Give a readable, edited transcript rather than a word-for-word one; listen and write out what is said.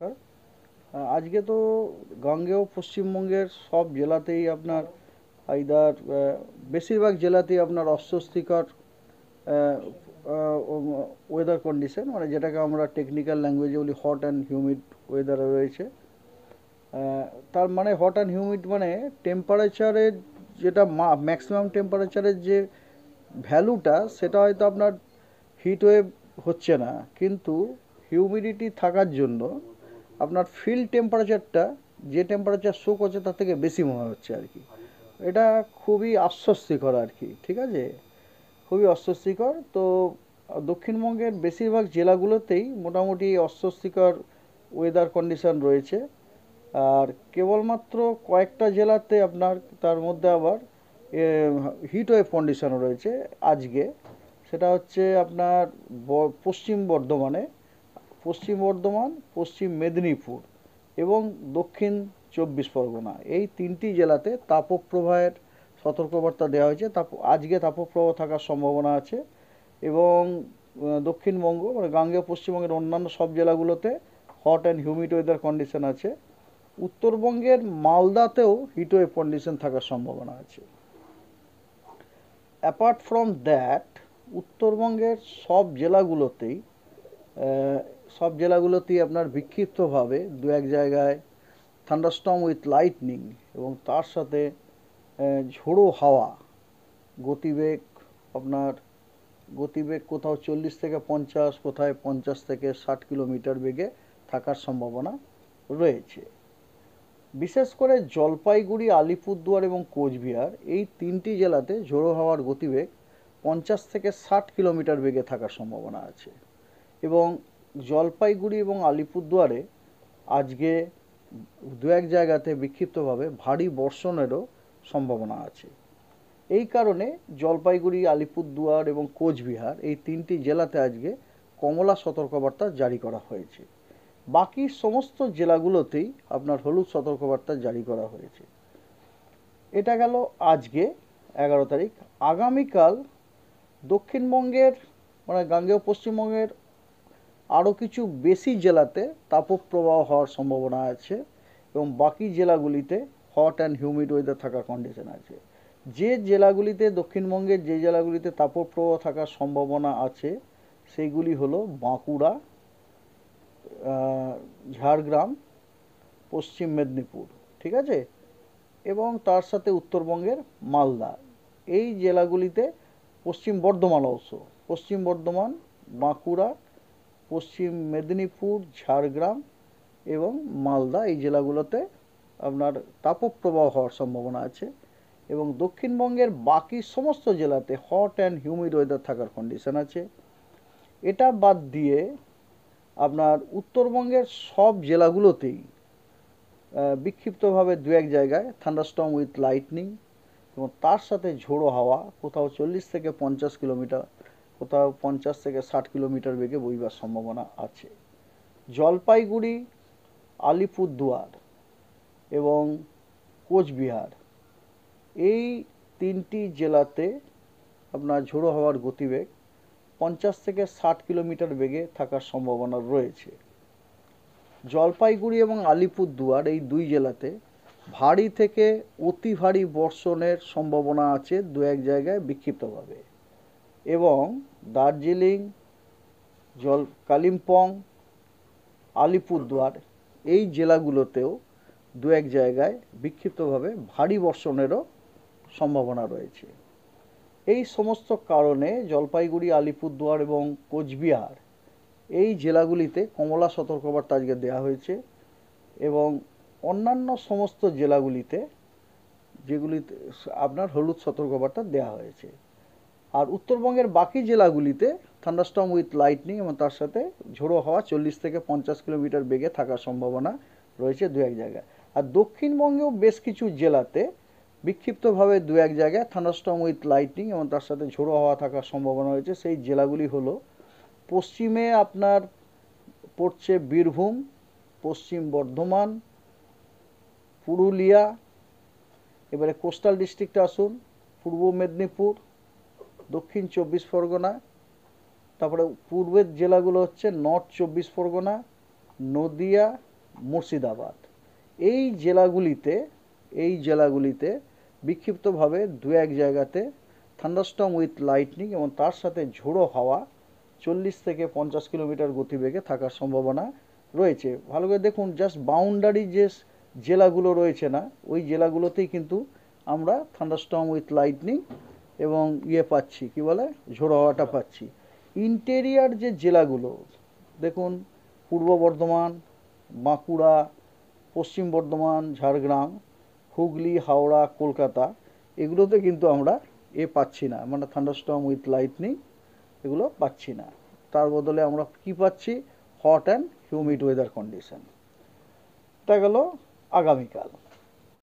নমস্কার। আজকে তো গাঙ্গেয় পশ্চিমবঙ্গের সব জেলাতেই আপনার আইদার বেশিরভাগ জেলাতেই আপনার অস্বস্তিকর ওয়েদার কন্ডিশন, মানে যেটাকে আমরা টেকনিক্যাল ল্যাঙ্গুয়েজে বলি হট অ্যান্ড হিউমিড ওয়েদারে রয়েছে। তার মানে হট অ্যান্ড হিউমিড মানে টেম্পারেচারের যেটা ম্যাক্সিমাম টেম্পারেচারের যে ভ্যালুটা সেটা হয়তো আপনার হিট ওয়েভ হচ্ছে না, কিন্তু হিউমিডিটি থাকার জন্য আপনার ফিল্ড টেম্পারেচারটা যে টেম্পারেচার শো করছে তার থেকে বেশি মনে হচ্ছে আর কি। এটা খুবই আশ্বস্তিকর আর কি, ঠিক আছে, খুবই অস্বস্তিকর। তো দক্ষিণবঙ্গের বেশিরভাগ জেলাগুলোতেই মোটামুটি অস্বস্তিকর ওয়েদার কন্ডিশন রয়েছে। আর কেবলমাত্র কয়েকটা জেলাতে আপনার তার মধ্যে আবার হিট ওয়েভ কন্ডিশনও রয়েছে আজকে। সেটা হচ্ছে আপনার পশ্চিম বর্ধমানে, পশ্চিম বর্ধমান, পশ্চিম মেদিনীপুর এবং দক্ষিণ চব্বিশ পরগনা, এই তিনটি জেলাতে তাপপ্রবাহের সতর্কবার্তা দেওয়া হয়েছে। আজকে তাপপ্রবাহ থাকার সম্ভাবনা আছে। এবং দক্ষিণবঙ্গ মানে গাঙ্গেয় পশ্চিমবঙ্গের অন্যান্য সব জেলাগুলোতে hot and humid weather condition আছে। উত্তরবঙ্গের মালদাতেও হিটওয়েভ কন্ডিশন থাকার সম্ভাবনা আছে। অ্যাপার্ট ফ্রম দ্যাট, উত্তরবঙ্গের সব জেলাগুলোতেই আপনার বিক্ষিপ্তভাবে দু এক জায়গায় থান্ডারস্টর্ম উইথ লাইটনিং এবং তার সাথে ঝোড়ো হাওয়া, গতিবেগ আপনার গতিবেগ কোথাও 40 থেকে 50, কোথায় 50 থেকে 60 কিলোমিটার বেগে থাকার সম্ভাবনা রয়েছে। বিশেষ করে জলপাইগুড়ি, আলিপুরদুয়ার এবং কোচবিহার, এই তিনটি জেলাতে ঝোড়ো হাওয়ার গতিবেগ 50 থেকে 60 কিলোমিটার বেগে থাকার সম্ভাবনা আছে। এবং জলপাইগুড়ি এবং আলিপুরদুয়ারে আজকে দু এক জায়গাতে বিক্ষিপ্তভাবে ভারী বর্ষণেরও সম্ভাবনা আছে। এই কারণে জলপাইগুড়ি, আলিপুরদুয়ার এবং কোচবিহার এই তিনটি জেলাতে আজকে কমলা সতর্কবার্তা জারি করা হয়েছে। বাকি সমস্ত জেলাগুলোতেই আপনার হলুদ সতর্কবার্তা জারি করা হয়েছে। এটা গেল আজকে 11 তারিখ। আগামীকাল দক্ষিণবঙ্গের মানে গাঙ্গেয় পশ্চিমবঙ্গের আরও কিছু বেশি জেলাতে তাপপ্রবাহ হওয়ার সম্ভাবনা আছে এবং বাকি জেলাগুলিতে হট অ্যান্ড হিউমিড ওয়েদার থাকার কন্ডিশন আছে। দক্ষিণবঙ্গের যে জেলাগুলিতে তাপপ্রবাহ থাকার সম্ভাবনা আছে সেইগুলি হলো বাঁকুড়া, ঝাড়গ্রাম, পশ্চিম মেদিনীপুর, ঠিক আছে, এবং তার সাথে উত্তরবঙ্গের মালদা। এই জেলাগুলিতে পশ্চিম বর্ধমান অবশ্য, পশ্চিম বর্ধমান, বাঁকুড়া, পশ্চিম মেদিনীপুর, ঝাড়গ্রাম এবং মালদা, এই জেলাগুলোতে আপনার তাপপ্রবাহ হওয়ার সম্ভাবনা আছে। এবং দক্ষিণবঙ্গের বাকি সমস্ত জেলাতে হট অ্যান্ড হিউমিড ওয়েদার থাকার কন্ডিশন আছে। এটা বাদ দিয়ে আপনার উত্তরবঙ্গের সব জেলাগুলোতেই বিক্ষিপ্তভাবে দু এক জায়গায় থান্ডারস্টর্ম উইথ লাইটনিং এবং তার সাথে ঝোড়ো হাওয়া, কোথাও 40 থেকে 50 কিলোমিটার, কোথাও 50 থেকে 60 কিলোমিটার বেগে বইবার সম্ভাবনা আছে। জলপাইগুড়ি, আলিপুরদুয়ার এবং কোচবিহার, এই তিনটি জেলাতে আপনার ঝোড়ো হাওয়ার গতিবেগ 50 থেকে 60 কিলোমিটার বেগে থাকার সম্ভাবনা রয়েছে। জলপাইগুড়ি এবং আলিপুরদুয়ার এই দুই জেলাতে ভারী থেকে অতি ভারী বর্ষণের সম্ভাবনা আছে দু এক জায়গায় বিক্ষিপ্তভাবে। এবং দার্জিলিং, কালিম্পং, আলিপুরদুয়ার এই জেলাগুলোতেও দু এক জায়গায় বিক্ষিপ্তভাবে ভারী বর্ষণেরও সম্ভাবনা রয়েছে। এই সমস্ত কারণে জলপাইগুড়ি, আলিপুরদুয়ার এবং কোচবিহার এই জেলাগুলিতে কমলা সতর্কবার্তা আজকে দেওয়া হয়েছে এবং অন্যান্য সমস্ত জেলাগুলিতে যেগুলিতে আপনার হলুদ সতর্কবার্তা দেওয়া হয়েছে। আর উত্তরবঙ্গের বাকি জেলাগুলিতে থান্ডারস্টর্ম উইথ লাইটনিং এবং তার সাথে ঝোড়ো হাওয়া 40 থেকে 50 কিলোমিটার বেগে থাকার সম্ভাবনা রয়েছে দু এক জায়গায়। আর দক্ষিণবঙ্গেও বেশ কিছু জেলাতে বিক্ষিপ্তভাবে দু এক জায়গায় থান্ডারস্টর্ম উইথ লাইটনিং এবং তার সাথে ঝোড়ো হাওয়া থাকার সম্ভাবনা রয়েছে। সেই জেলাগুলি হলো পশ্চিমে আপনার পড়ছে বীরভূম, পশ্চিম বর্ধমান, পুরুলিয়া, এবারে কোস্টাল ডিস্ট্রিক্টে আসুন, পূর্ব মেদিনীপুর, দক্ষিণ চব্বিশ পরগনা, তারপরে পূর্বের জেলাগুলো হচ্ছে নর্থ চব্বিশ পরগনা, নদিয়া, মুর্শিদাবাদ এই জেলাগুলিতে বিক্ষিপ্তভাবে দু এক জায়গাতে থান্ডারস্টর্ম উইথ লাইটনিং এবং তার সাথে ঝোড়ো হাওয়া 40 থেকে 50 কিলোমিটার গতিবেগে থাকার সম্ভাবনা রয়েছে। ভালো করে দেখুন, জাস্ট বাউন্ডারি যে জেলাগুলো রয়েছে না, ওই জেলাগুলোতেই কিন্তু আমরা থান্ডারস্টর্ম উইথ লাইটনিং এবং পাচ্ছি, কি বলে, ঝোড়ো হাওয়াটা পাচ্ছি। ইন্টেরিয়ার যে জেলাগুলো দেখুন, পূর্ব বর্ধমান, বাঁকুড়া, পশ্চিম বর্ধমান, ঝাড়গ্রাম, হুগলি, হাওড়া, কলকাতা, এগুলোতে কিন্তু আমরা পাচ্ছি না, মানে থান্ডারস্টর্ম উইথ লাইটনিং এগুলো পাচ্ছি না। তার বদলে আমরা কি পাচ্ছি? Hot and humid weather condition. তা গেল আগামীকাল।